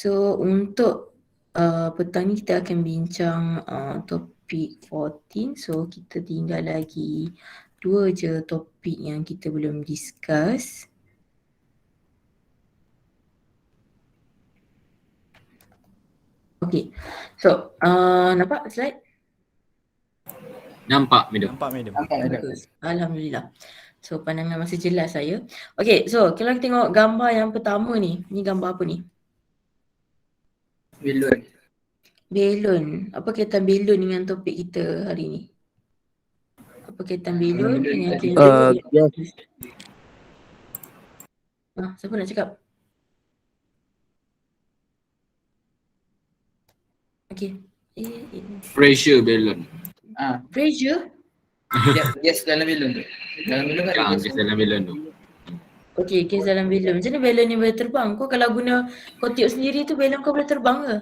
So untuk petang ni kita akan bincang topik 14. So kita tinggal lagi 2 je topik yang kita belum discuss. Okay, so nampak slide? Nampak, madam. Nampak, madam. Bagus. Alhamdulillah. So pandangan masih jelas saya. Okay, so kalau kita tengok gambar yang pertama ni gambar apa ni? Belon. Belon. Apa kaitan belon dengan topik kita hari ni? Apa kaitan belon dengan Yes. siapa nak cakap? Okay. Pressure balloon. Pressure? Yes, dalam belon tu. Dalam belon kan ada Yang gas. dalam balloon tu. Okay, kes dalam belon. Macam mana belon ni boleh terbang? Kau kalau guna kau tiup sendiri tu belon kau boleh terbang ke?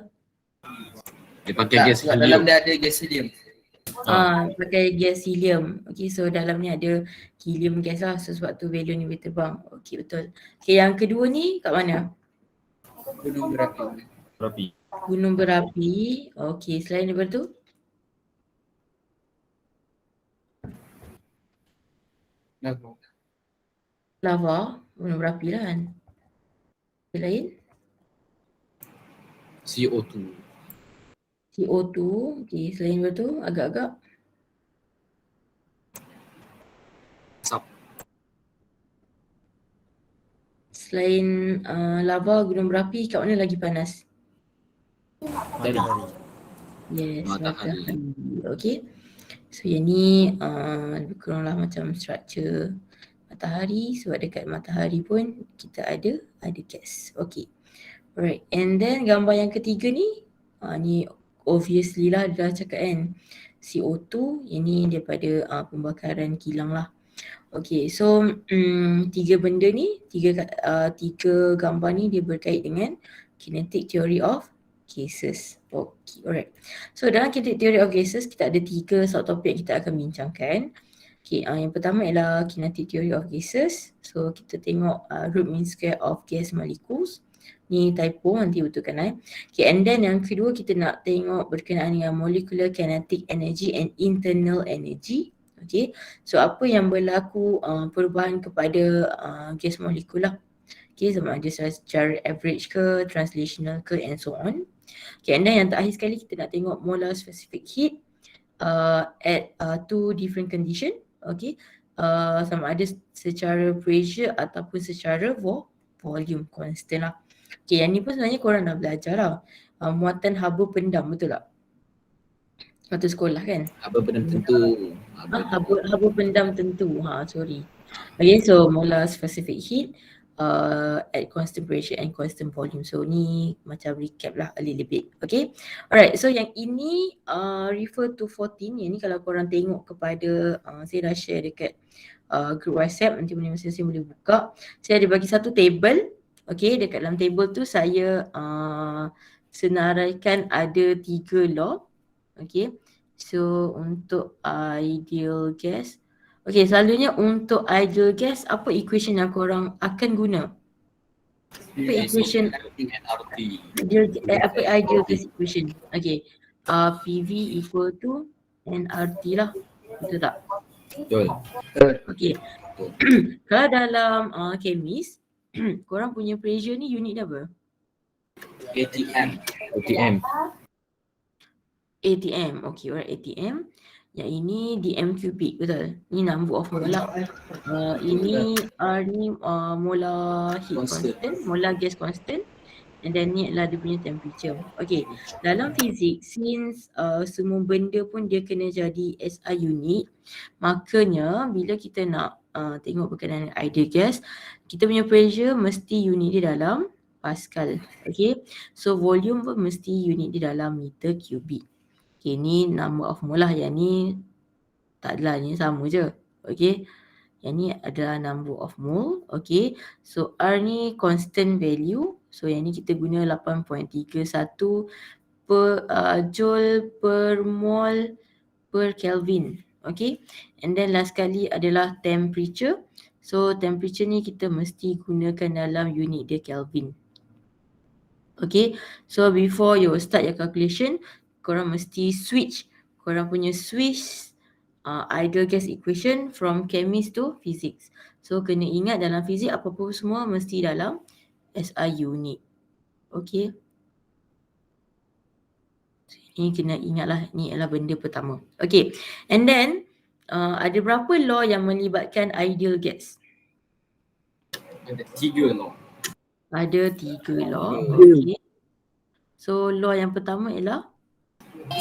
Dia pakai Tak, gas sebab dalam helium. dia ada gas helium. Pakai gas helium. Okay, so dalam ni ada helium gas lah. So sebab tu belon ni boleh terbang. Okay, betul. Okay, yang kedua ni kat mana? Gunung berapi. Rapi. Gunung berapi. Okay, selain daripada tu? Lava. Lava. Gunung berapi lah kan. Yang lain? CO2. CO2. Okay, selain daripada tu agak-agak. Asap. Selain lava, gunung berapi, kat mana lagi panas? Matahari. Yes, Matahari. Okay. So yang ni lebih kuranglah macam struktur matahari. Sebab dekat matahari pun kita ada gas. Okay. Alright. And then gambar yang ketiga ni, ni obviously lah dia dah cakap kan. CO2, ini daripada pembakaran kilang lah. Okay, so tiga benda ni, tiga gambar ni dia berkait dengan kinetic theory of gases. Okay, alright. So dalam kinetic theory of gases, kita ada 3 subtopik yang kita akan bincangkan. Okay, yang pertama ialah kinetic theory of gases. So kita tengok root mean square of gas molecules. Ni typo, nanti betulkan Okay, and then yang kedua kita nak tengok berkenaan dengan molecular kinetic energy and internal energy. Okay, so apa yang berlaku perubahan kepada gas molekul lah. Okay, sama ada secara average ke, translational ke and so on. Okay, and then yang terakhir sekali kita nak tengok molar specific heat at 2 different condition. Okay, sama ada secara pressure ataupun secara volume constant lah. Okay, yang ni pun sebenarnya korang dah belajar lah. Muatan haba pendam, betul tak? Mata sekolah kan? Haba pendam tentu. Haba pendam tentu. Sorry. Okay, so molar specific heat at constant pressure and constant volume. So ni macam recap lah a little bit. Okay. Alright, so yang ini refer to 14. Yang ni kalau korang tengok kepada saya dah share dekat group WhatsApp, nanti masing-masing boleh buka. Saya ada bagi satu table. Okay, dekat dalam table tu saya senaraikan ada 3 law. Okay, so untuk ideal gas, okay, selalunya untuk ideal gas apa equation yang korang akan guna? Apa equation? Apa ideal gas equation? Okay, PV equal to nRT lah, betul tak? Betul. Okay, kalau dalam kemis, korang punya pressure ni unit dia apa? ATM. ATM. ATM, okay, alright, ATM. Yang ini dm cubic, betul? Ni number of mole lah. Ini R ni molar heat constant, molar gas constant. And then ni adalah dia punya temperature. Okay, dalam fizik, since semua benda pun dia kena jadi SI unit, makanya bila kita nak tengok berkenaan dengan ideal gas, kita punya pressure mesti unit dia dalam Pascal. Okay, so volume pun mesti unit dia dalam meter cubic. Okay, ni number of mole lah. Yang ni tak adalah, ni sama je. Okay, yang ni adalah number of mole. Okay, so R ni constant value. So yang ni kita guna 8.31 per joule per mole per Kelvin. Okay, and then last kali adalah temperature. So temperature ni kita mesti gunakan dalam unit dia Kelvin. Okay, so before you start your calculation, korang mesti switch korang punya ideal gas equation from chemist to physics. So kena ingat dalam fizik apa-apa semua mesti dalam SI unit. Okay. So, ini kena ingatlah, ni adalah benda pertama. Okay, and then ada berapa law yang melibatkan ideal gas? Ada 3 law. Ada 3 law. Okay. So law yang pertama ialah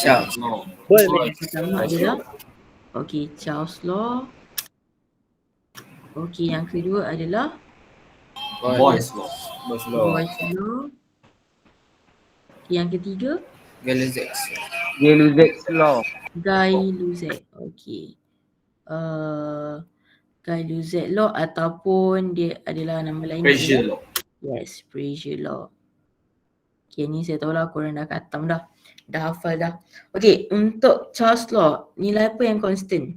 Charles. Law. yang pertama adalah Charles law. Okay, yang kedua adalah Boyle's law. Boyle's law. Yang ketiga Gay-Lussac's law. Guy-Luzak. Okay. Guy-Luzak law ataupun dia adalah nama lain. Pressure law. Yes, pressure law. Okay, ni saya tahulah korang dah khatam dah. Dah hafal dah. Okay, untuk Charles law, nilai apa yang constant?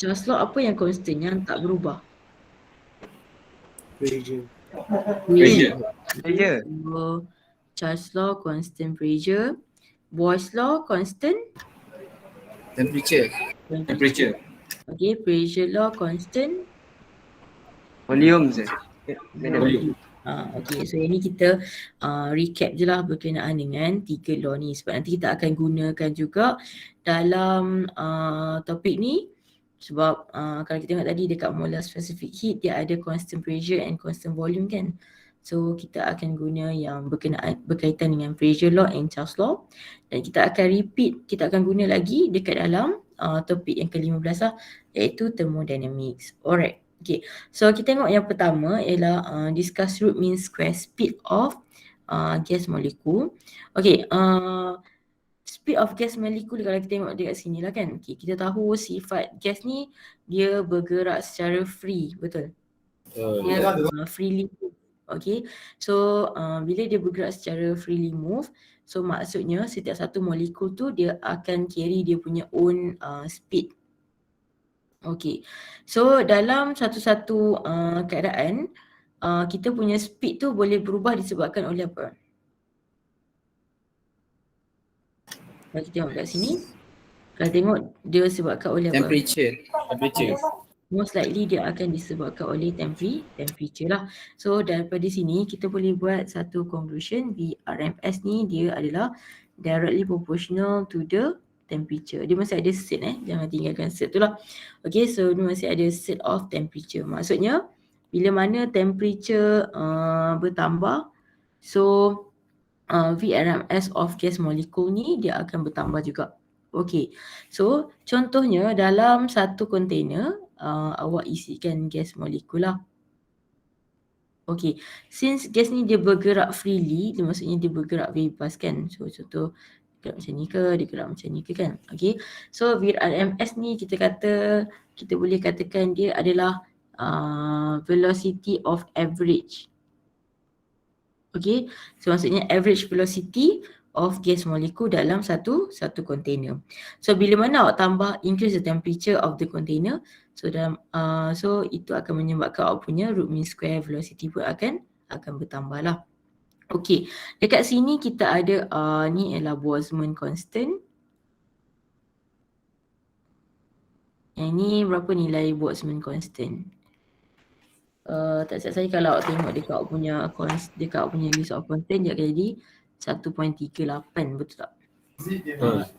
Charles law apa yang constant, yang tak berubah? Pressure. Pressure. So, Charles law constant pressure. Boyle's law constant Temperature. Temperature. Okay, pressure law constant Volume je. Volume. Okay, so ini kita recap je lah berkenaan dengan 3 law ni, sebab nanti kita akan gunakan juga dalam topik ni. Sebab kalau kita tengok tadi dekat molar specific heat dia ada constant pressure and constant volume kan. So kita akan guna yang berkaitan dengan pressure law and Charles law, dan kita akan repeat, kita akan guna lagi dekat dalam topik yang ke-15 lah, iaitu thermodynamics. Alright. Okay, so kita tengok yang pertama ialah discuss root mean square speed of gas molecule. Okay, speed of gas molecule kalau kita tengok dekat sini lah kan. Okay, kita tahu sifat gas ni dia bergerak secara free, betul? Dia freely move. Okay, so bila dia bergerak secara freely move, so maksudnya setiap satu molekul tu dia akan carry dia punya own speed. Okay, so dalam satu-satu keadaan kita punya speed tu boleh berubah disebabkan oleh apa? Kalau kita tengok kat sini, kalau tengok dia disebabkan oleh apa? Temperature. Most likely dia akan disebabkan oleh temperature lah. So daripada sini kita boleh buat satu conclusion, VRMS ni dia adalah directly proportional to the temperature. Dia masih ada set jangan tinggalkan set tu lah. Okay, so dia masih ada set of temperature. Maksudnya bila mana temperature bertambah, so VRMS of gas molecule ni dia akan bertambah juga. Okay, so contohnya dalam satu container awak isikan gas molekul lah. Okay, since gas ni dia bergerak freely, dia maksudnya dia bergerak bebas kan. So contoh gerak macam ni ke, dia gerak macam ni ke kan. Okay, so VRMS ni kita boleh katakan dia adalah velocity of average. Okay, so maksudnya average velocity of gas molecule dalam satu container. So bila mana awak tambah increase the temperature of the container, so so itu akan menyebabkan awak punya root mean square velocity pun akan bertambah lah. Okay, dekat sini kita ada ni ialah Boltzmann constant. Yang ni berapa nilai Boltzmann constant? Tak silap saya kalau awak tengok dekat awak punya list of constant dia akan jadi 1.38, betul tak?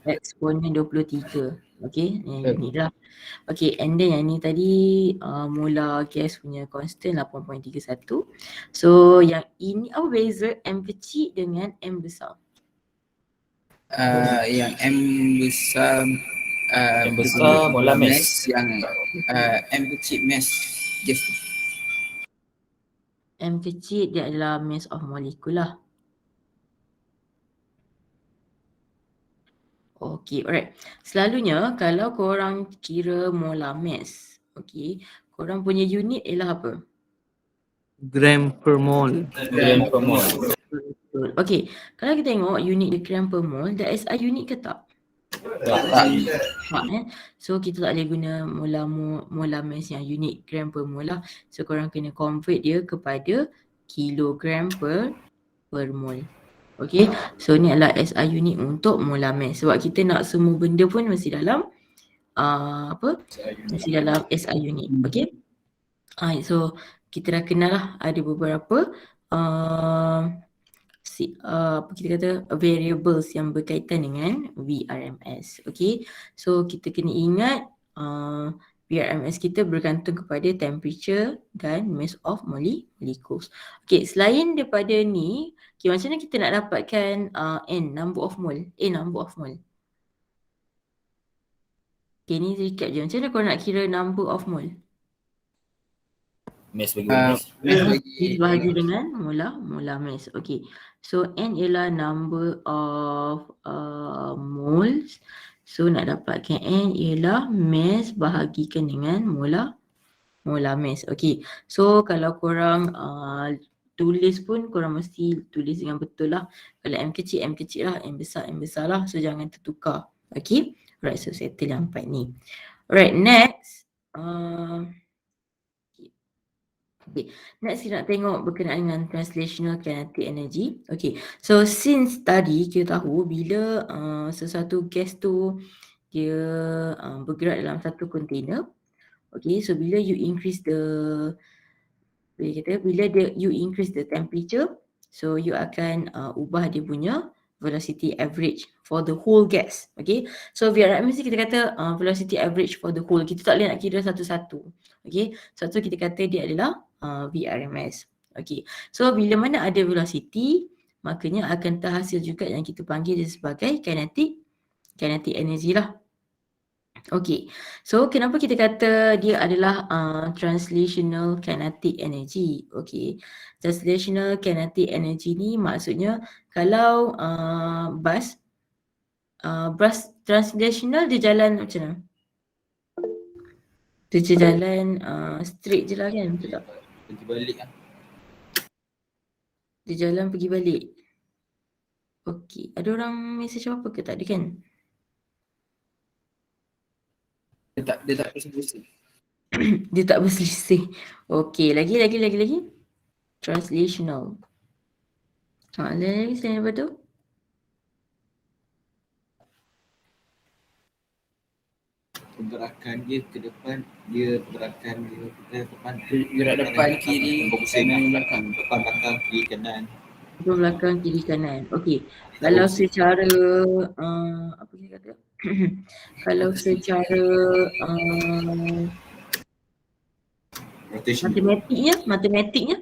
Eksponen 23. Okay, ni lah. Okay, and then yang ni tadi molar gas punya constant 8.31. So yang ini apa beza M kecil dengan M besar? Yang M besar molar mass. Yang M kecil mass gas. M kecil dia adalah mass of molecule lah. Okay, alright. Selalunya kalau korang kira molar mass, okay, korang punya unit ialah apa? Gram per mole. Gram per mole. Okay, kalau kita tengok unit dia gram per mole, dah SI unit ke tak? Tak. So kita tak boleh guna molar mass yang unit gram per mole lah. So korang kena convert dia kepada kilogram per mol. Okay, so ni adalah SI unit untuk molar mass. Sebab kita nak semua benda pun mesti dalam mesti dalam SI unit. Okay. So kita dah kenal lah ada beberapa apa kita kata variables yang berkaitan dengan VRMS. Okay, so kita kena ingat VRMS kita bergantung kepada temperature dan mass of molecules. Okay, selain daripada ni, okay, macam mana kita nak dapatkan N, number of mole, A, number of mole. Okay, ni recap je. Macam mana korang nak kira number of mole? Mass bagi mass. Bahagi dengan molar mass. Okay, so N ialah number of moles. So nak dapatkan N ialah mass bahagikan dengan molar mass. Okay, so kalau korang tulis pun korang mesti tulis dengan betul lah. Kalau M kecil lah, M besar lah. So jangan tertukar. Okay, alright, so settle yang 4 ni. Alright, next. Okay, next kita nak tengok berkenaan dengan translational kinetic energy. Okay, so since tadi kita tahu bila sesuatu gas tu dia bergerak dalam satu container. Okay, so bila you increase the temperature, so you akan ubah dia punya velocity average for the whole gas. Okay, so VRMS kita kata velocity average for the whole. Kita tak boleh nak kira satu-satu. Okay, satu kita kata dia adalah VRMS. Okay, so bila mana ada velocity, makanya akan terhasil juga yang kita panggil dia sebagai kinetic energy lah. Okay, so kenapa kita kata dia adalah translational kinetic energy? Okay, translational kinetic energy ni maksudnya kalau bus translational dia jalan macam mana? Dia jalan straight je lah kan, betul tak? Pergi balik lah. Dia jalan pergi balik. Okay, ada orang message apa ke? Tak ada kan? Dia tak bersih-bersih. Dia tak berselisih. Okay, lagi. Translational. Lagi selain apa tu? Pergerakan dia ke depan, dia pergerakan dia ke depan. Gerak depan, kiri, kanan, belakang. Depan, belakang, kiri, kanan. Depan, belakang, kiri, kanan. Okay. Kalau secara apa kita kata? Kalau secara Rotation. matematiknya.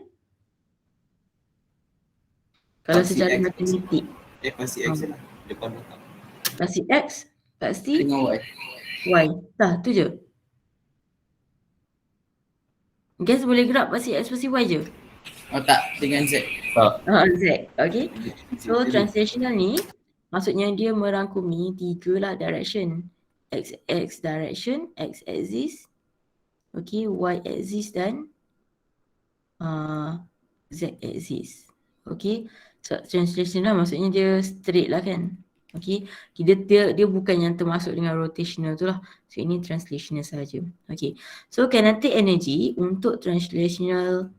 Kalau secara matematik. Pasti X lah. Depan, belakang. Pasti X, pasti Dengan Y. Y. Dah, tu je. Gas boleh gerak pasti X pasti Y je. Oh tak, dengan Z. Z. Okay. So translational ni maksudnya dia merangkumi 3 lah direction. X direction, X axis, okay, Y axis dan Z axis. Okay. So translational maksudnya dia straight lah kan. Okay, dia bukan yang termasuk dengan rotational tu lah. So ini translational sahaja. Okay, so kinetic energy untuk translational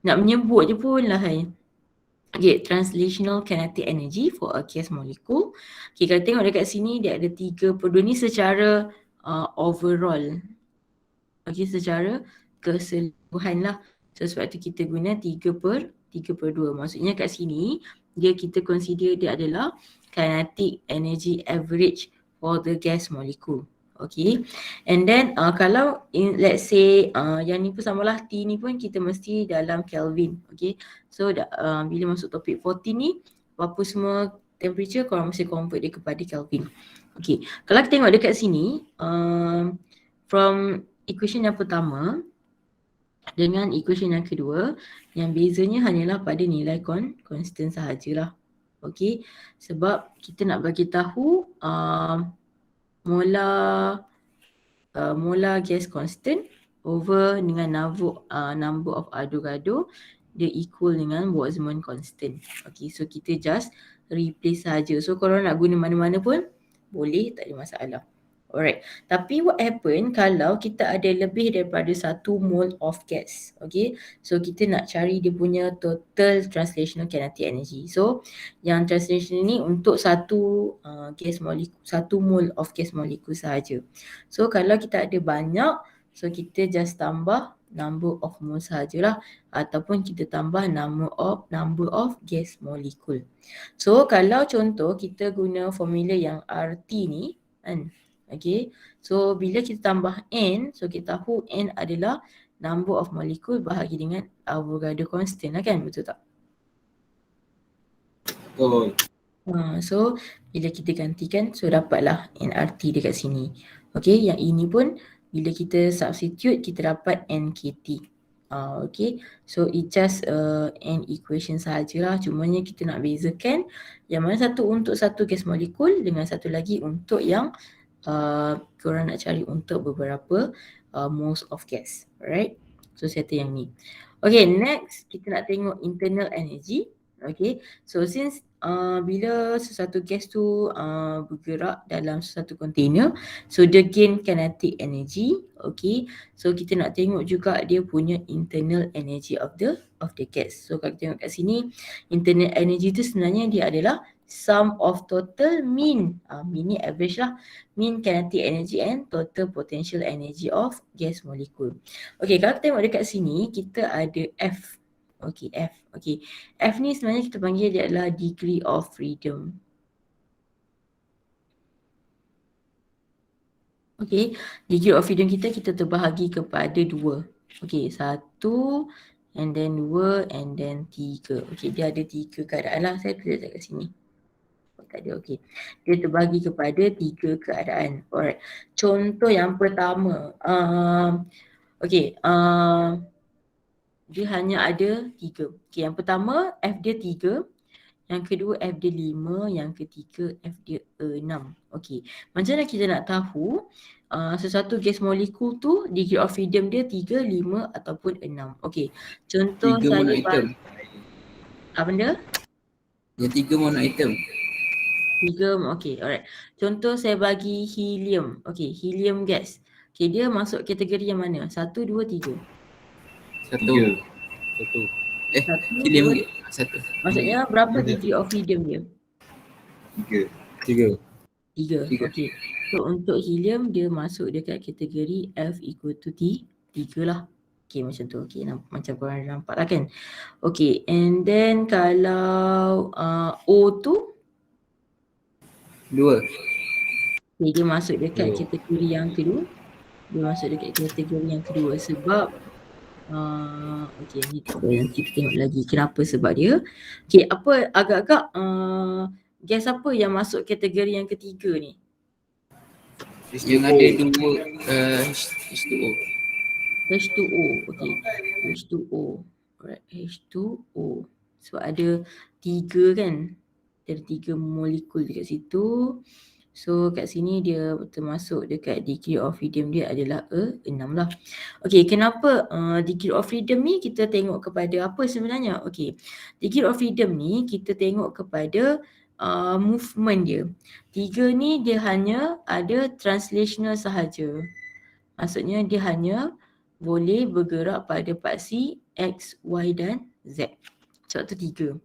nak menyebut je pun lah hai. Okay, translational kinetic energy for a gas molecule. Okay, kalau tengok dekat sini dia ada 3/2 ni secara overall. Okay, secara keseluruhan lah. So sebab tu kita guna 3/2. Maksudnya kat sini kita consider dia adalah kinetic energy average for the gas molecule. Okay, and then kalau let's say yang ni pun samalah, T ni pun kita mesti dalam Kelvin. Okay, so bila masuk topik 40 ni, apa semua temperature korang mesti convert dia kepada Kelvin. Okay, kalau kita tengok dekat sini from equation yang pertama dengan equation yang kedua, yang bezanya hanyalah pada nilai constant sahajalah. Okay, sebab kita nak bagi tahu molar gas constant over dengan number of Avogadro dia equal dengan Boltzmann constant. Okay, so kita just replace saja. So kalau nak guna mana-mana pun boleh, tak ada masalah. Alright. Tapi what happen kalau kita ada lebih daripada 1 mole of gas. Okay. So kita nak cari dia punya total translational kinetic energy. So yang translation ni untuk satu gas molekul, 1 mole of gas molekul sahaja. So kalau kita ada banyak, so kita just tambah number of mole sahajalah, ataupun kita tambah number of gas molekul. So kalau contoh kita guna formula yang RT ni kan. Okay, so bila kita tambah N, so kita tahu N adalah number of molecule bahagi dengan Avogadro constant lah kan, betul tak? Betul. So bila kita gantikan, so dapatlah nRT dekat sini. Okay, yang ini pun bila kita substitute, kita dapat nKT. Okay, so it just an equation sahajalah, cumanya kita nak bezakan yang mana satu untuk satu gas molekul dengan satu lagi untuk yang korang nak cari untuk beberapa moles of gas. Alright, so settle yang ni. Okay, next kita nak tengok internal energy. Okay, so since bila sesuatu gas tu bergerak dalam sesuatu container, so dia gain kinetic energy. Okay, so kita nak tengok juga dia punya internal energy of the gas. So kalau kita tengok kat sini, internal energy tu sebenarnya dia adalah sum of total mean ni average lah, mean kinetic energy and total potential energy of gas molecule. Okay, kalau kita tengok dekat sini, kita ada F. Okay, F. Okay, F ni sebenarnya kita panggil dia adalah degree of freedom. Okay, degree of freedom kita terbahagi kepada 2. Okay, 1 and then 2 and then 3. Okay, dia ada 3 keadaan lah. Saya tulis dekat sini. Tak ada, okay. Dia terbahagi kepada 3 keadaan. Alright. Contoh yang pertama. Okay. Dia hanya ada 3. Okay, yang pertama F dia 3. Yang kedua F dia 5. Yang ketiga F dia 6. Okay. Macam mana kita nak tahu sesuatu gas molekul tu degree of freedom dia 3, 5 ataupun 6. Okay. Contoh 3 mono saya item. apa benda? Yang 3 mono item. 3, okay, alright. Contoh saya bagi helium. Okay, helium gas. Okay, dia masuk kategori yang mana? 1, 2, 3. 1. Helium 1. Maksudnya berapa degree of freedom dia? 3. 3. Okay. So untuk helium dia masuk dekat kategori F equal to 3 lah. Okay, macam tu. Okay, macam korang nampak lah kan. Okay, and then kalau O tu 2. okay, dia masuk dekat kategori yang kedua. Dia masuk dekat kategori yang kedua sebab okay, ni tak boleh, nanti kita tengok lagi kenapa sebab dia. Okay, apa agak-agak gas apa yang masuk kategori yang ketiga ni? Yang ada 2 H2O. H2O. Okay, H2O. Alright, H2O. Sebab ada 3 kan? Ada 3 molekul dekat situ. So kat sini dia termasuk dekat degree of freedom dia adalah 6 lah. Okay, kenapa degree of freedom ni kita tengok kepada apa sebenarnya? Okay, degree of freedom ni kita tengok kepada movement dia. 3 ni dia hanya ada translational sahaja. Maksudnya dia hanya boleh bergerak pada paksi X, Y dan Z. Sebab tu 3.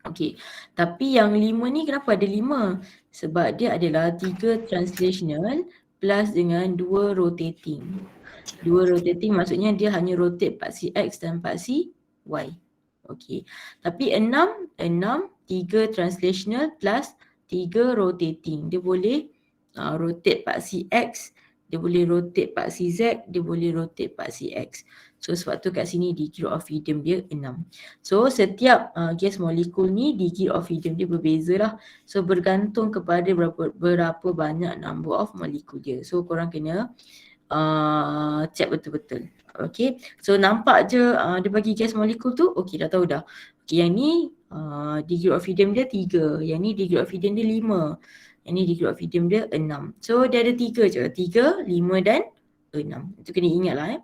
Okay, tapi yang 5 ni kenapa ada 5? Sebab dia adalah 3 translational plus dengan 2 rotating. 2 rotating maksudnya dia hanya rotate paksi X dan paksi Y. Okay, tapi 6, 3 translational plus 3 rotating. Dia boleh rotate paksi X, dia boleh rotate paksi Z, dia boleh rotate paksi X. So sebab tu kat sini degree of freedom dia 6. So setiap gas molekul ni degree of freedom dia berbeza lah. So bergantung kepada berapa banyak number of molekul dia. So korang kena check betul-betul. Okay, so nampak je dia bagi gas molekul tu, okay dah tahu dah. Okay, yang ni degree of freedom dia 3, yang ni degree of freedom dia 5, yang ni degree of freedom dia 6. So dia ada 3 je, 3, 5 dan 6. Itu kena ingat lah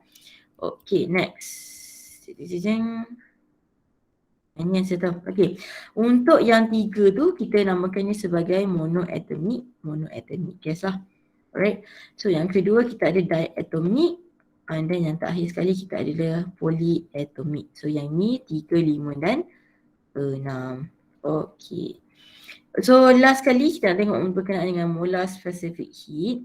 Okay, next. Ini yang saya tahu. Okay, untuk yang 3 tu kita namakannya sebagai monoatomic gas lah. Alright. So yang kedua kita ada diatomic, and then yang terakhir sekali kita adalah polyatomic. So yang ni 3, 5 dan 6. Okay. So last kali kita nak tengok berkenaan dengan molar specific heat.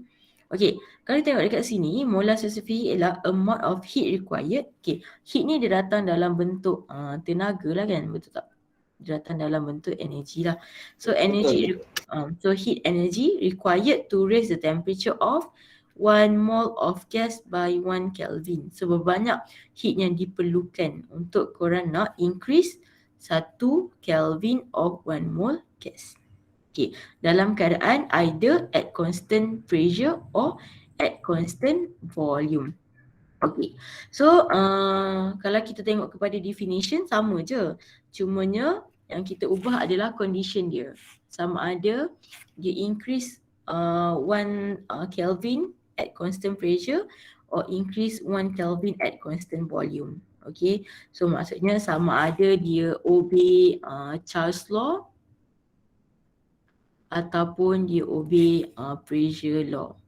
Okay, kalau tengok dekat sini, molar specific heat ialah amount of heat required. Okay, heat ni dia datang dalam bentuk tenaga lah kan, betul tak? Dia datang dalam bentuk energy lah. So energy, so heat energy required to raise the temperature of 1 mole of gas by 1 Kelvin. So berapa banyak heat yang diperlukan untuk korang nak increase 1 Kelvin of 1 mole gas. Okay, dalam keadaan either at constant pressure or at constant volume. Okay, so kalau kita tengok kepada definition sama je. Cumanya yang kita ubah adalah condition dia. Sama ada dia increase 1 Kelvin at constant pressure or increase 1 Kelvin at constant volume. Okay, so maksudnya sama ada dia obey Charles law ataupun dia obey pressure law.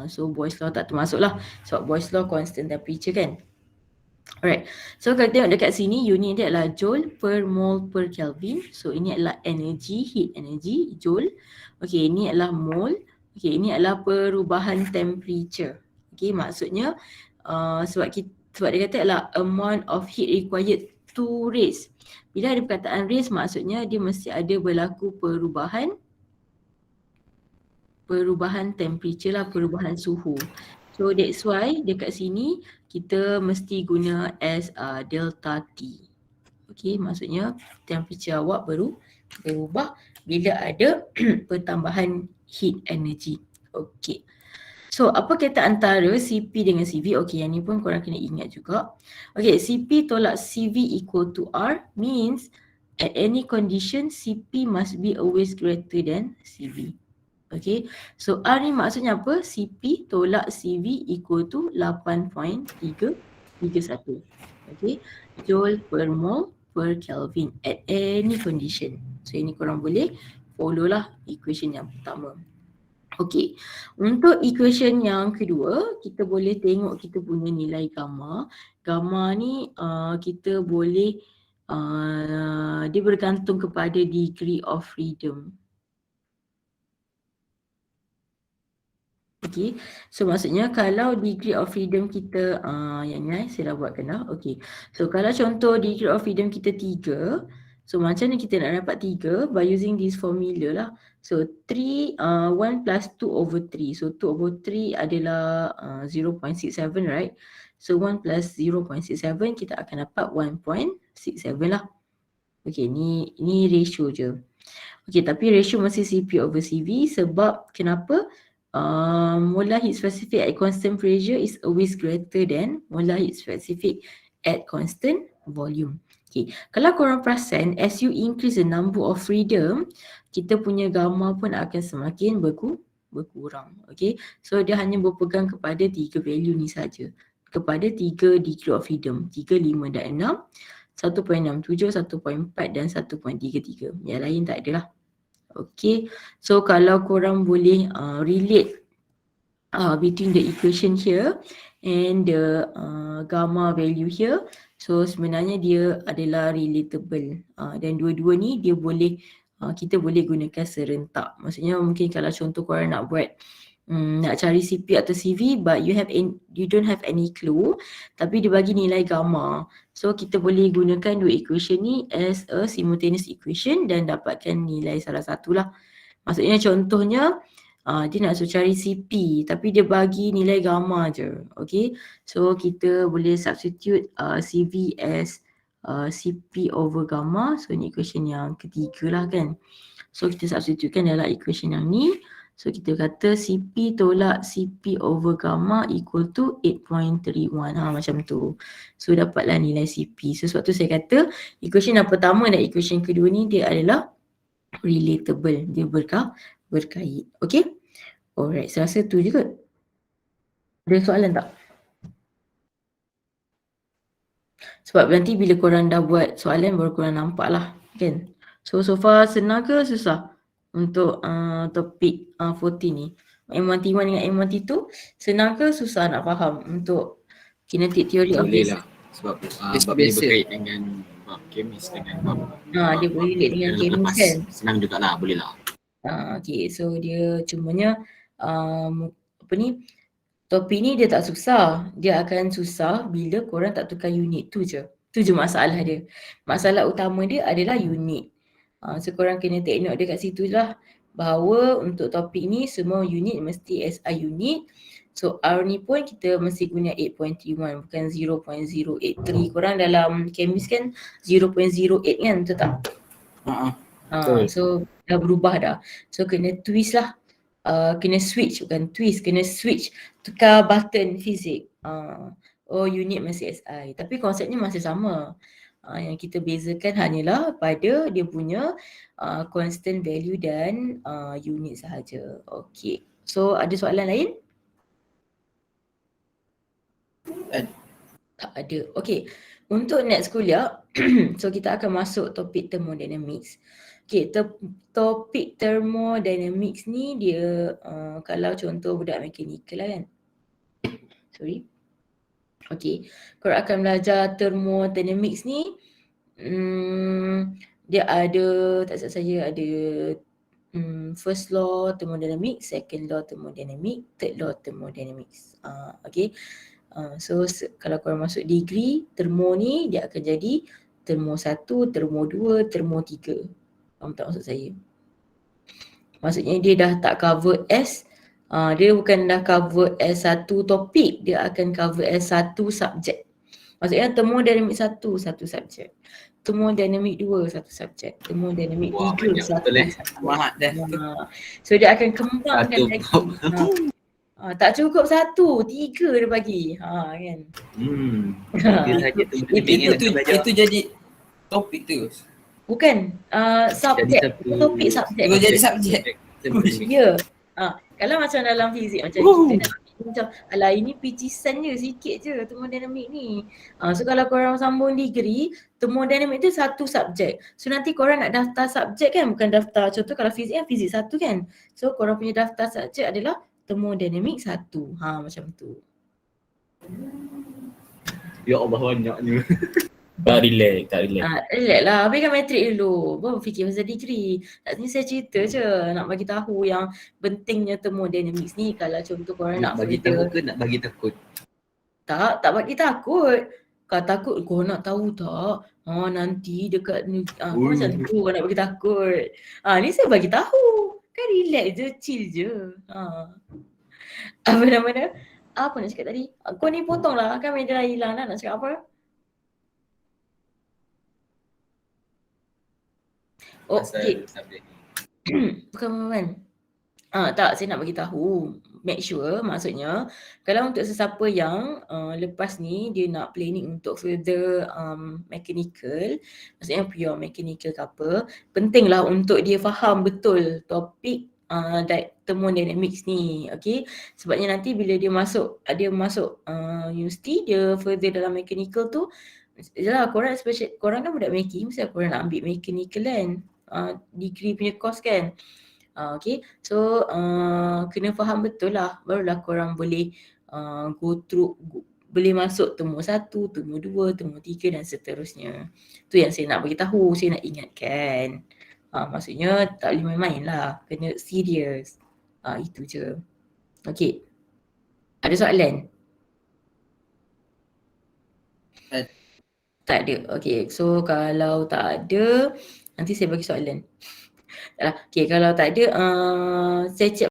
So Boyle's law tak termasuk lah sebab Boyle's law constant temperature kan. Alright, so kalau tengok dekat sini unit dia adalah joule per mole per Kelvin. So ini adalah energy, heat energy, joule. Okay, ini adalah mole. Okay, ini adalah perubahan temperature. Okay, maksudnya sebab dia kata adalah amount of heat required to raise. Bila ada perkataan raise maksudnya dia mesti ada berlaku perubahan temperature lah, perubahan suhu. So that's why dekat sini kita mesti guna as delta T. Okay, maksudnya temperature awak berubah bila ada pertambahan heat energy. Okay. So apa kata antara CP dengan CV? Okay, yang ni pun korang kena ingat juga. Okay, CP tolak CV equal to R means at any condition CP must be always greater than CV. Okay, so R ni maksudnya apa? CP tolak CV equal to 8.331. Okay, joule per mole per Kelvin at any condition. So ini korang boleh follow lah equation yang pertama. Okay, untuk equation yang kedua, kita boleh tengok kita punya nilai gamma. Gamma ni kita boleh, dia bergantung kepada degree of freedom. Okay, so maksudnya kalau degree of freedom kita, yang ni saya dah buatkan dah. Okay, so kalau contoh degree of freedom kita 3, so macam mana kita nak dapat 3? By using this formula lah. So 1 plus 2 over 3. So 2 over 3 adalah 0.67 right? So 1 plus 0.67 kita akan dapat 1.67 lah. Okay, ni ratio je. Okay, tapi ratio masih CP over CV sebab kenapa? Molar heat specific at constant pressure is always greater than molar heat specific at constant volume. Okay, kalau korang perasan, as you increase the number of freedom, kita punya gamma pun akan semakin berkurang. Okay, so dia hanya berpegang kepada 3 value ni saja. Kepada 3 degree of freedom, 3, 5 dan 6, 1.67, 1.4 dan 1.33. Yang lain tak ada lah. Okay, so kalau korang boleh relate between the equation here and the gamma value here, so sebenarnya dia adalah relatable. Dan dua-dua ni dia boleh, kita boleh gunakan serentak. Maksudnya mungkin kalau contoh korang nak buat nak cari CP atau CV but you don't have any clue, tapi dia bagi nilai gamma. So kita boleh gunakan dua equation ni as a simultaneous equation dan dapatkan nilai salah satu lah. Maksudnya contohnya dia nak suruh cari CP tapi dia bagi nilai gamma je. Okay, so kita boleh substitute CV as CP over gamma. So ni equation yang ketiga lah kan. So kita substitutekan dalam equation yang ni. So kita kata CP tolak CP over gamma equal to 8.31. Macam tu. So dapatlah nilai CP. So sebab tu saya kata equation yang pertama dan equation kedua ni dia adalah relatable. Dia berkait. Okay. Alright. Saya rasa tu je kot. Ada soalan tak? Sebab nanti bila korang dah buat soalan baru korang nampak lah. Kan? So far senang ke susah? Untuk topik 14 ni. M1T1 dengan M1T2 senang ke susah nak faham untuk kinetic theory of Boleh this? lah. Sebab Biasa- bab ni biasa. berkait dengan bab kemis dengan bab Dia boleh relate dengan yang kemis lepas. kan? Senang jugalah, boleh lah. Okay, so dia cumanya topik ni dia tak susah. Dia akan susah bila korang tak tukar unit tu je. Tu je masalah dia. Masalah utama dia adalah unit. So korang kena take note dekat situ lah bahawa untuk topik ni semua unit mesti SI unit. So R ni pun kita mesti guna 8.31 bukan 0.083. Korang dalam kemis kan 0.08 kan, betul tak? Betul. So dah berubah dah. So kena twist lah. Kena switch, bukan twist, kena switch, tukar button fizik. Unit masih SI tapi konsepnya masih sama. Yang kita bezakan hanyalah pada dia punya constant value dan unit sahaja. Okay, so ada soalan lain? Tak ada. Okay, untuk next kuliah so kita akan masuk topik thermodynamics. Okay, topik thermodynamics ni dia kalau contoh budak mechanical lah kan. Sorry. Okay, korang akan belajar thermodynamics ni dia ada, tak silap saya ada first law thermodynamics, second law thermodynamics, third law thermodynamics. Okay, so kalau korang masuk degree termo ni dia akan jadi termo 1, termo 2, termo 3. Faham tak maksud saya? Maksudnya dia dah tak cover dia bukan dah cover S1 topik, dia akan cover S1 subjek. Maksudnya thermodynamic 1 satu subjek, thermodynamic 2 satu subjek, thermodynamic 3 banyak satu betul, subjek. Mahat dah. So dia akan kembangkan Satu lagi. Tak cukup 1, 3 dia bagi. Kan. Dia saja tu Itu jadi topik tu. Bukan subjek, topik subjek. Itu jadi subjek. Ya. Kalau macam dalam fizik macam kita nak macam alah ini picisan je sikit je thermodynamic ni. So kalau korang sambung degree, thermodynamic tu satu subjek. So nanti korang nak daftar subjek kan, bukan daftar contoh kalau fizik kan fizik 1 kan. So korang punya daftar subjek adalah thermodynamic 1. Macam tu. Ya Allah banyaknya. Tak relax. Relax lah, habiskan matrik dulu baru fikir pasal degree. Kat sini saya cerita je, nak bagi tahu yang pentingnya thermodynamics ni. Kalau contoh korang nak bagi tahu ke nak bagi takut? Tak bagi takut. Kau takut kau nak tahu tak? Nanti dekat macam tu kau nak bagi takut. Ni saya bagi tahu. Kan relax je, chill je. Apa nama dia? Apa nak cakap tadi? Kau ni potong lah, kan media dah hilang dah, nak cakap apa? Okay. Bukan. Tak, saya nak bagi tahu. Make sure, maksudnya kalau untuk sesiapa yang lepas ni dia nak planning untuk further mechanical, maksudnya pure mechanical ke apa, pentinglah untuk dia faham betul topik thermodynamics ni. Okay, sebabnya nanti bila dia masuk universiti, dia further dalam mechanical tu, yelah korang kan budak meki, mesti korang nak ambil mechanical kan, degree punya course kan. Okay, so kena faham betul lah, barulah korang boleh go through, boleh masuk termo 1, termo 2, termo 3 dan seterusnya. Tu yang saya nak bagi tahu, saya nak ingatkan. Maksudnya tak boleh main-main lah, kena serius. Itu je. Okay, ada soalan? Tak ada. Okay, so kalau tak ada, nanti saya bagi soalan. Okay, kalau tak ada, saya check